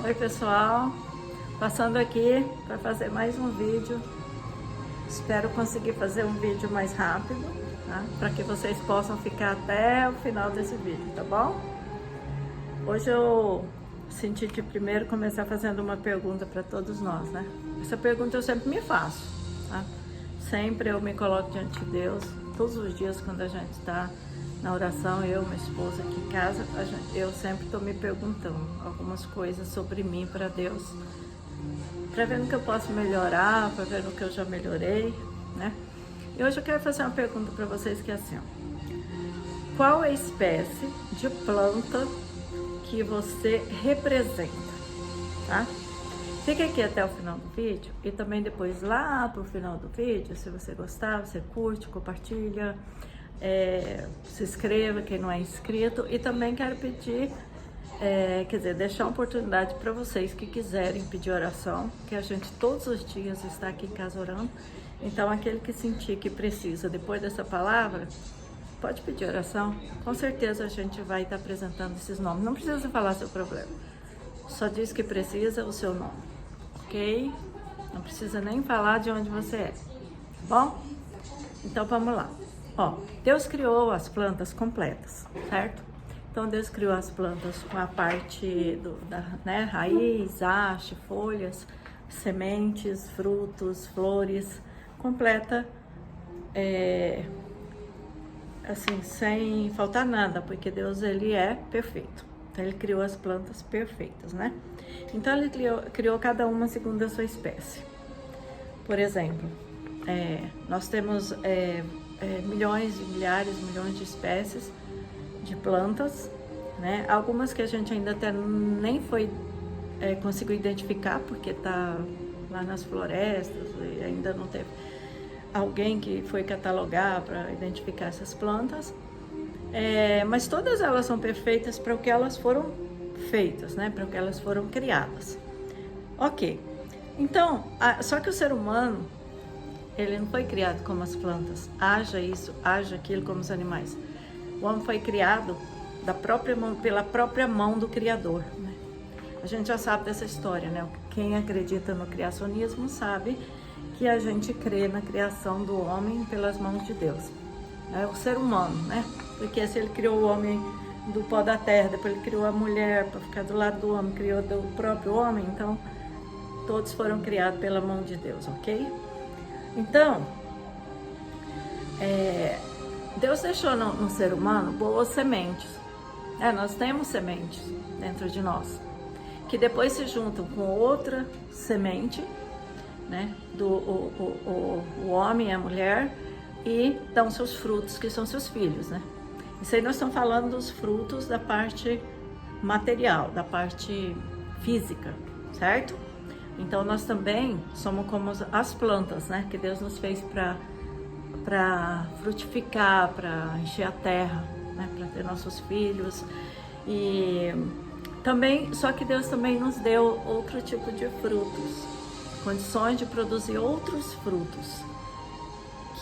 Oi pessoal, passando aqui para fazer mais um vídeo. Espero conseguir fazer um vídeo mais rápido, tá? Para que vocês possam ficar até o final desse vídeo, tá bom? Hoje eu senti de primeiro começar fazendo uma pergunta para todos nós, né? Essa pergunta eu sempre me faço, tá? Sempre eu me coloco diante de Deus, todos os dias quando a gente está na oração, eu, minha esposa aqui em casa, eu sempre estou me perguntando algumas coisas sobre mim para Deus, para ver no que eu posso melhorar, para ver no que eu já melhorei, né? E hoje eu quero fazer uma pergunta para vocês que é assim, ó. Qual é a espécie de planta que você representa, tá? Fica aqui até o final do vídeo e também depois lá pro final do vídeo, se você gostar, você curte, compartilha, se inscreva, quem não é inscrito, e também quero pedir, deixar uma oportunidade para vocês que quiserem pedir oração, que a gente todos os dias está aqui em casa orando, então aquele que sentir que precisa depois dessa palavra, pode pedir oração, com certeza a gente vai estar apresentando esses nomes, não precisa falar seu problema, só diz que precisa o seu nome, ok? Não precisa nem falar de onde você é, tá bom? Então vamos lá. Ó, Deus criou as plantas completas, certo? Então Deus criou as plantas com a parte da raiz, haste, folhas, sementes, frutos, flores, completa, assim, sem faltar nada, porque Deus, ele é perfeito. Então ele criou as plantas perfeitas, né? Então ele criou cada uma segundo a sua espécie. Por exemplo, nós temos milhões e milhões de espécies de plantas, né? Algumas que a gente ainda até nem conseguiu identificar, porque tá lá nas florestas e ainda não teve alguém que foi catalogar para identificar essas plantas. Mas todas elas são perfeitas para o que elas foram feitas, né? Para o que elas foram criadas. Ok. Então, só que o ser humano, ele não foi criado como as plantas, haja isso, haja aquilo como os animais. O homem foi criado pela própria mão do Criador, né? A gente já sabe dessa história, né? Quem acredita no criacionismo sabe que a gente crê na criação do homem pelas mãos de Deus. É o ser humano, né? Porque se ele criou o homem do pó da terra, depois ele criou a mulher para ficar do lado do homem, criou do próprio homem, então todos foram criados pela mão de Deus, ok? Então, Deus deixou no ser humano boas sementes. Nós temos sementes dentro de nós, que depois se juntam com outra semente, né, o homem e a mulher, e dão seus frutos, que são seus filhos, né? Isso aí nós estamos falando dos frutos da parte material, da parte física, certo? Então nós também somos como as plantas, né? Que Deus nos fez para frutificar, para encher a terra, né? Para ter nossos filhos. E também, só que Deus também nos deu outro tipo de frutos, condições de produzir outros frutos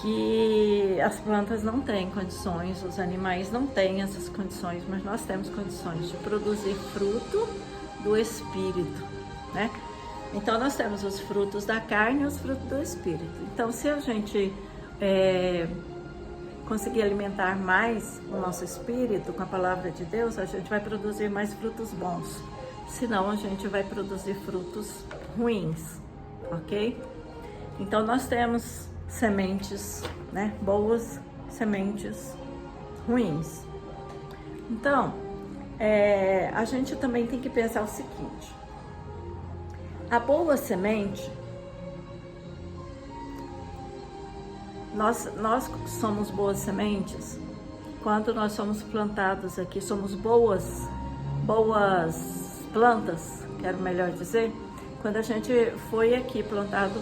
que as plantas não têm condições, os animais não têm essas condições, mas nós temos condições de produzir fruto do Espírito, né? Então nós temos os frutos da carne e os frutos do Espírito. Então se a gente conseguir alimentar mais o nosso espírito com a palavra de Deus, a gente vai produzir mais frutos bons. Senão a gente vai produzir frutos ruins, ok? Então nós temos sementes, né? Boas, sementes ruins. Então, a gente também tem que pensar o seguinte: a boa semente, nós somos boas sementes quando nós somos plantados aqui, somos boas plantas, quero melhor dizer, quando a gente foi aqui plantado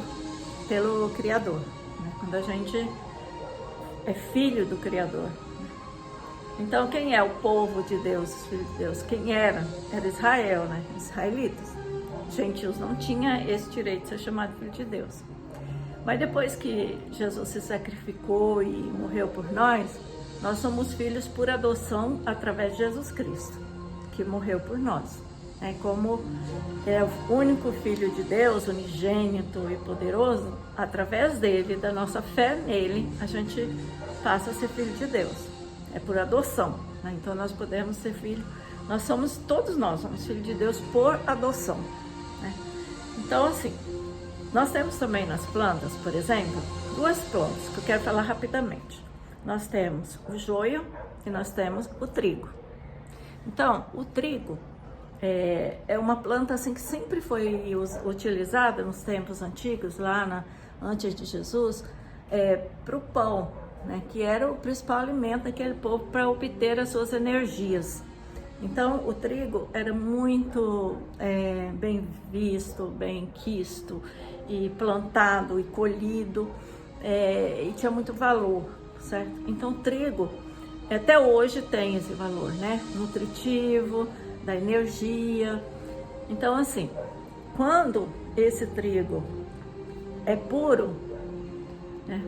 pelo Criador, né? Quando a gente é filho do Criador. Então quem é o povo de Deus, os filhos de Deus? Quem era? Era Israel, né? Israelitas. Gentios não tinha esse direito de ser chamado filho de Deus. Mas depois que Jesus se sacrificou e morreu por nós somos filhos por adoção através de Jesus Cristo, que morreu por nós. né? Como é o único Filho de Deus, unigênito e poderoso, através dele, da nossa fé nele, a gente passa a ser filho de Deus. É por adoção, né? Então nós podemos ser filho, todos nós somos filhos de Deus por adoção, né? Então assim, nós temos também nas plantas, por exemplo, duas plantas que eu quero falar rapidamente. Nós temos o joio e nós temos o trigo. Então, o trigo é uma planta assim que sempre foi utilizada nos tempos antigos, antes de Jesus, para o pão, né, que era o principal alimento daquele povo para obter as suas energias. Então, o trigo era muito bem visto, bem quisto, e plantado e colhido, e tinha muito valor, certo? Então, o trigo até hoje tem esse valor, né? Nutritivo, da energia. Então, assim, quando esse trigo é puro, né,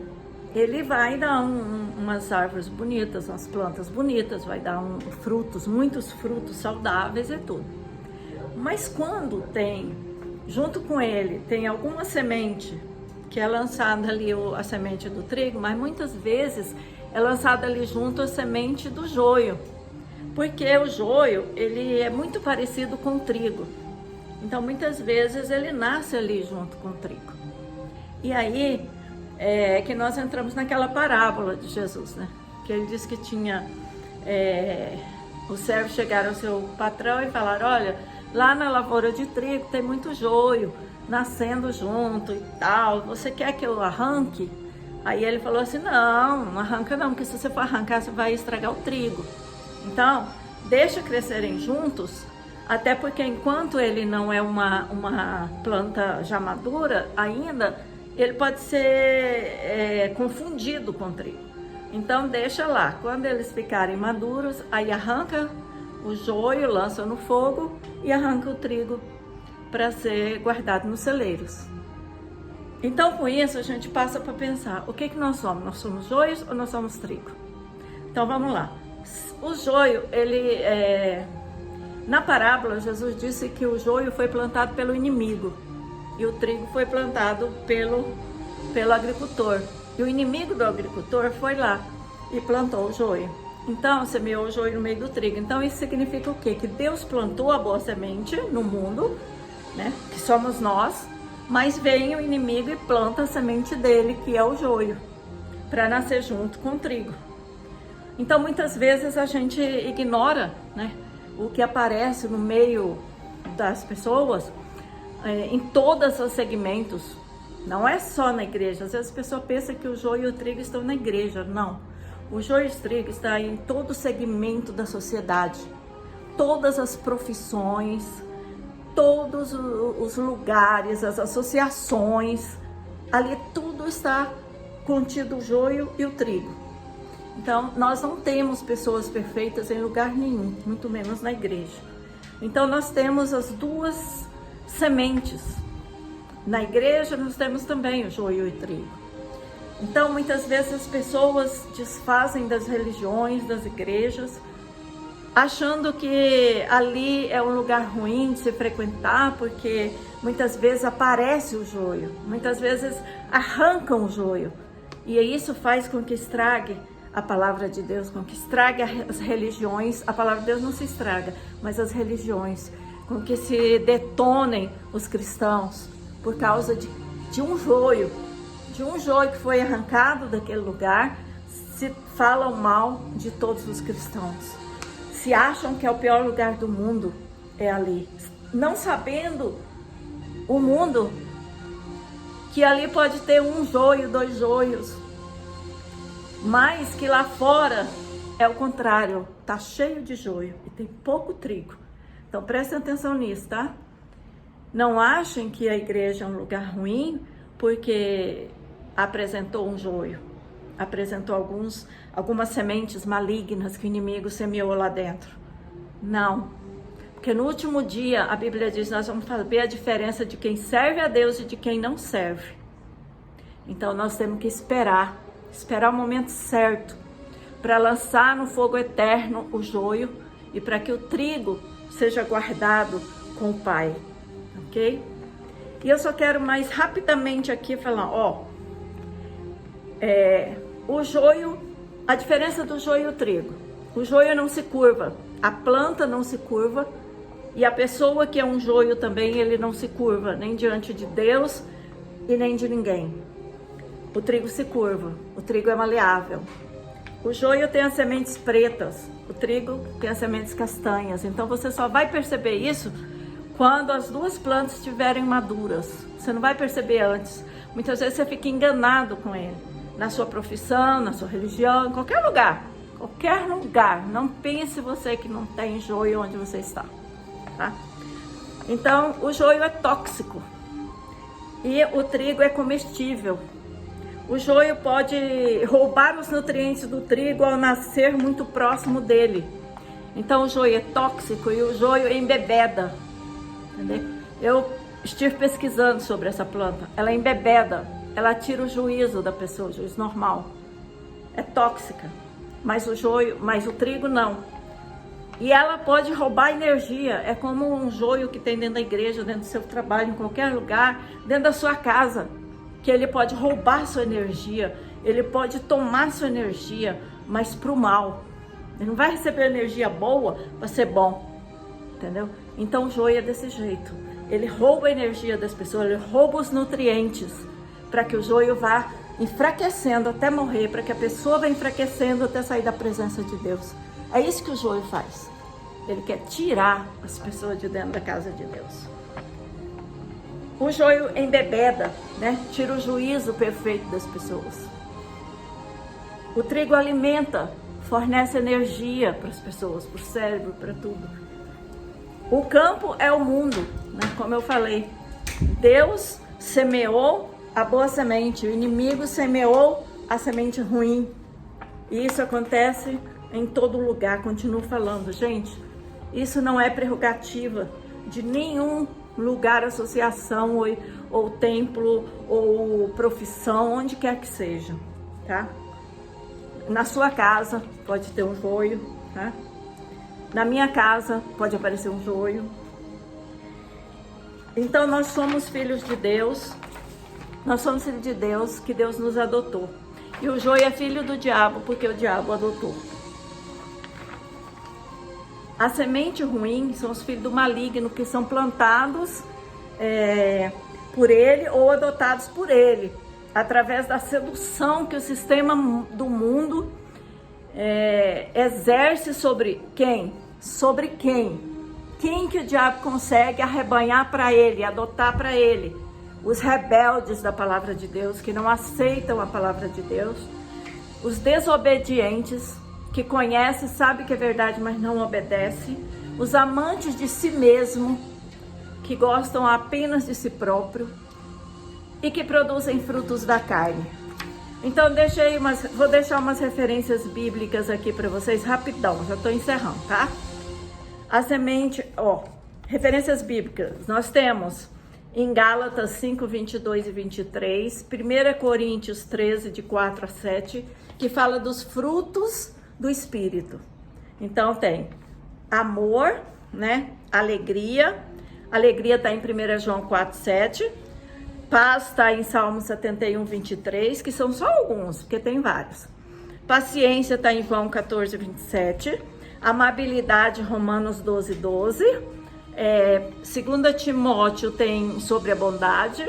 ele vai dar umas árvores bonitas, umas plantas bonitas, vai dar muitos frutos saudáveis e tudo. Mas quando junto com ele, tem alguma semente que é lançada ali, a semente do trigo, mas muitas vezes é lançada ali junto a semente do joio, porque o joio, ele é muito parecido com o trigo. Então, muitas vezes, ele nasce ali junto com o trigo. E aí, que nós entramos naquela parábola de Jesus, né? Que ele disse que os servos chegaram ao seu patrão e falaram, olha, lá na lavoura de trigo tem muito joio nascendo junto e tal, você quer que eu arranque? Aí ele falou assim, não arranca não, porque se você for arrancar, você vai estragar o trigo. Então, deixa crescerem juntos, até porque enquanto ele não é uma planta já madura ainda, ele pode ser confundido com o trigo. Então, deixa lá. Quando eles ficarem maduros, aí arranca o joio, lança no fogo e arranca o trigo para ser guardado nos celeiros. Então, com isso, a gente passa para pensar, o que nós somos? Nós somos joios ou nós somos trigo? Então, vamos lá. O joio, na parábola, Jesus disse que o joio foi plantado pelo inimigo e o trigo foi plantado pelo agricultor. E o inimigo do agricultor foi lá e plantou o joio. Então, semeou o joio no meio do trigo. Então, isso significa o quê? Que Deus plantou a boa semente no mundo, né? Que somos nós, mas vem o inimigo e planta a semente dele, que é o joio, para nascer junto com o trigo. Então, muitas vezes a gente ignora, né, o que aparece no meio das pessoas, em todos os segmentos. Não é só na igreja. Às vezes a pessoa pensa que o joio e o trigo estão na igreja. Não. O joio e o trigo estão em todo segmento da sociedade. Todas as profissões, todos os lugares, as associações. Ali tudo está contido o joio e o trigo. Então, nós não temos pessoas perfeitas em lugar nenhum, muito menos na igreja. Então, nós temos as duas sementes. Na igreja, nós temos também o joio e o trigo. Então, muitas vezes as pessoas desfazem das religiões, das igrejas, achando que ali é um lugar ruim de se frequentar, porque muitas vezes aparece o joio, muitas vezes arrancam o joio. E isso faz com que estrague a palavra de Deus, com que estrague as religiões. A palavra de Deus não se estraga, mas as religiões, com que se detonem os cristãos por causa de um joio que foi arrancado daquele lugar. Se falam mal de todos os cristãos, se acham que é o pior lugar do mundo, é ali, não sabendo o mundo que ali pode ter um joio, 2 joios, mas que lá fora é o contrário, tá cheio de joio e tem pouco trigo. Então prestem atenção nisso, tá? Não achem que a igreja é um lugar ruim porque apresentou um joio, apresentou algumas sementes malignas que o inimigo semeou lá dentro. Não, porque no último dia a Bíblia diz, nós vamos saber a diferença de quem serve a Deus e de quem não serve. Então nós temos que esperar o momento certo para lançar no fogo eterno o joio e para que o trigo seja guardado com o Pai, ok? E eu só quero mais rapidamente aqui falar, o joio, a diferença do joio e o trigo. O joio não se curva, a planta não se curva, e a pessoa que é um joio também, ele não se curva, nem diante de Deus e nem de ninguém. O trigo se curva, o trigo é maleável. O joio tem as sementes pretas, o trigo tem as sementes castanhas. Então você só vai perceber isso quando as duas plantas estiverem maduras. Você não vai perceber antes. Muitas vezes você fica enganado com ele. Na sua profissão, na sua religião, em qualquer lugar. Qualquer lugar. Não pense você que não tem joio onde você está. Tá? Então, o joio é tóxico. E o trigo é comestível. O joio pode roubar os nutrientes do trigo ao nascer muito próximo dele. Então o joio é tóxico e o joio embebeda. Entendeu? Eu estive pesquisando sobre essa planta. Ela embebeda, ela tira o juízo da pessoa, o juízo normal. É tóxica, mas o trigo não. E ela pode roubar energia. É como um joio que tem dentro da igreja, dentro do seu trabalho, em qualquer lugar, dentro da sua casa. Que ele pode roubar sua energia, ele pode tomar sua energia, mas para o mal. Ele não vai receber energia boa para ser bom, entendeu? Então o joio é desse jeito. Ele rouba a energia das pessoas, ele rouba os nutrientes, para que o joio vá enfraquecendo até morrer, para que a pessoa vá enfraquecendo até sair da presença de Deus. É isso que o joio faz. Ele quer tirar as pessoas de dentro da casa de Deus. O joio embebeda, né? Tira o juízo perfeito das pessoas. O trigo alimenta, fornece energia para as pessoas, para o cérebro, para tudo. O campo é o mundo, né? Como eu falei. Deus semeou a boa semente, o inimigo semeou a semente ruim. E isso acontece em todo lugar, continuo falando. Gente, isso não é prerrogativa de nenhum lugar, associação ou templo ou profissão, onde quer que seja, tá? Na sua casa pode ter um joio, tá? Na minha casa pode aparecer um joio. Então nós somos filhos de Deus, nós somos filhos de Deus, que Deus nos adotou. E o joio é filho do diabo, porque o diabo adotou. A semente ruim são os filhos do maligno, que são plantados por ele ou adotados por ele, através da sedução que o sistema do mundo exerce sobre quem? Sobre quem? Quem que o diabo consegue arrebanhar para ele, adotar para ele? Os rebeldes da palavra de Deus, que não aceitam a palavra de Deus, os desobedientes, que conhece, sabe que é verdade, mas não obedece, os amantes de si mesmo, que gostam apenas de si próprio e que produzem frutos da carne. Então vou deixar umas referências bíblicas aqui para vocês rapidão, já estou encerrando, tá? A semente, referências bíblicas, nós temos em Gálatas 5, 22 e 23, 1 Coríntios 13, de 4 a 7, que fala dos frutos do Espírito. Então tem amor, né? Alegria está em 1 João 4, 7. Paz está em Salmo 71, 23, que são só alguns, porque tem vários. Paciência está em João 14, 27. Amabilidade, Romanos 12, 12. 2 Timóteo tem sobre a bondade.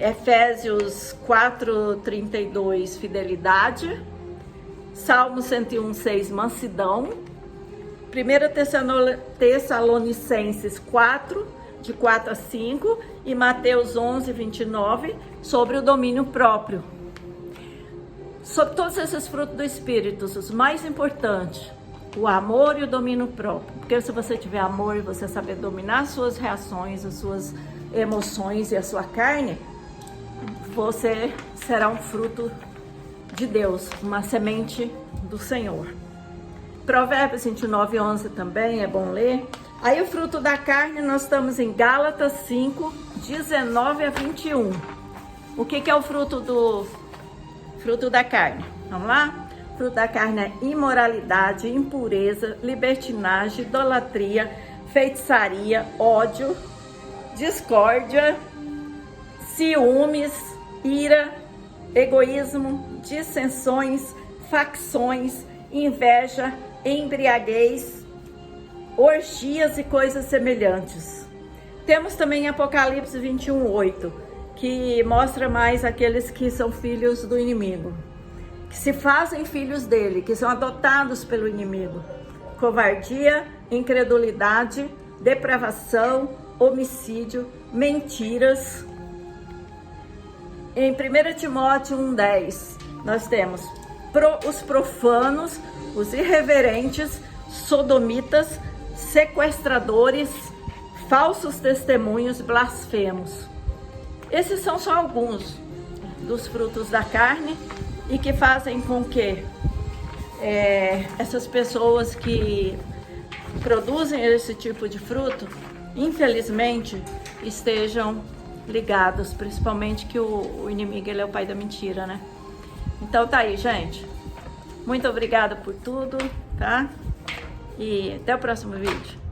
Efésios 4, 32, fidelidade. Salmo 101, 6, mansidão. 1 Tessalonicenses 4, de 4 a 5. E Mateus 11, 29, sobre o domínio próprio. Sobre todos esses frutos do Espírito, os mais importantes, o amor e o domínio próprio. Porque se você tiver amor e você saber dominar as suas reações, as suas emoções e a sua carne, você será um fruto de Deus, uma semente do Senhor. Provérbios 29, 11 também é bom ler. Aí o fruto da carne, nós estamos em Gálatas 5, 19 a 21. O que é o fruto da carne? Vamos lá? O fruto da carne é imoralidade, impureza, libertinagem, idolatria, feitiçaria, ódio, discórdia, ciúmes, ira, egoísmo, dissensões, facções, inveja, embriaguez, orgias e coisas semelhantes. Temos também Apocalipse 21:8, que mostra mais aqueles que são filhos do inimigo, que se fazem filhos dele, que são adotados pelo inimigo. Covardia, incredulidade, depravação, homicídio, mentiras. Em 1 Timóteo 1:10, nós temos os profanos, os irreverentes, sodomitas, sequestradores, falsos testemunhos, blasfemos. Esses são só alguns dos frutos da carne e que fazem com que essas pessoas que produzem esse tipo de fruto, infelizmente, estejam ligados, principalmente que o inimigo, ele é o pai da mentira, né? Então tá aí, gente. Muito obrigada por tudo, tá? E até o próximo vídeo.